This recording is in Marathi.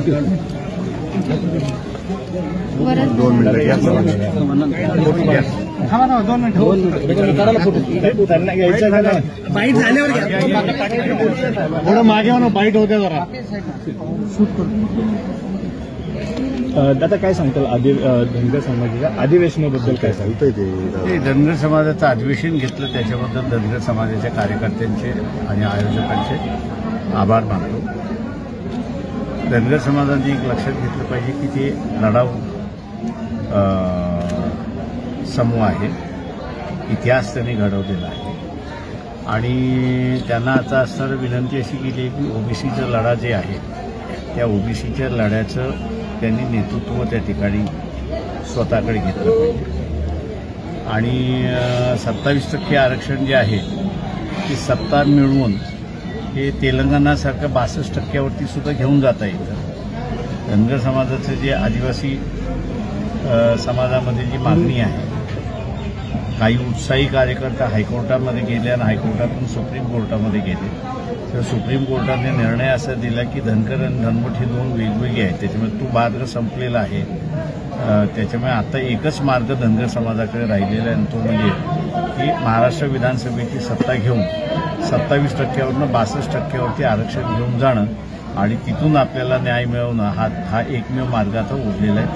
2 मिनिटं घ्या. थांबा ना 2 मिनिटं. त्यांना घ्यायचं का नाही? बाईट झाल्यावर थोडं मागे हो ना, बाईट होत्या जरा. दादा काय सांगताल धनगर समाजाच्या अधिवेशनाबद्दल काय सांगताय? ते धनगर समाजाचं अधिवेशन घेतलं त्याच्याबद्दल धनगर समाजाच्या कार्यकर्त्यांचे आणि आयोजकांचे आभार मानतो. धनगर समाजाने एक लक्षात घेतलं पाहिजे की ते लढाऊ समूह आहे, इतिहास त्यांनी घडवलेला आहे आणि त्यांना आता असणारी विनंती अशी केली आहे की ओबीसीचा लढा जे आहे त्या ओबीसीच्या लढ्याचं त्यांनी नेतृत्व त्या ठिकाणी स्वतःकडे घेतलं पाहिजे आणि 27% आरक्षण जे आहे ते सत्ता मिळवून हे तेलंगणासारखं 62% सुद्धा घेऊन जाता येतं. धनगर समाजाचं जे आदिवासी समाजामध्ये जी मागणी आहे, काही उत्साही कार्यकर्ता हायकोर्टामध्ये गेले आणि हायकोर्टातून सुप्रीम कोर्टामध्ये गेले, तर सुप्रीम कोर्टाने निर्णय असा दिला की धनगर आणि धनमट हे 2 वेगवेगळे आहेत, त्याच्यामुळे तो मार्ग संपलेला आहे. त्याच्यामुळे आता एकच मार्ग धनगर समाजाकडे राहिलेला आहे आणि तो म्हणजे की महाराष्ट्र विधानसभेची सत्ता घेऊन 27%वरून 62%वरती आरक्षण घेऊन जाणं आणि तिथून आपल्याला न्याय मिळवणं हा एकमेव मार्ग आता उरलेला आहे.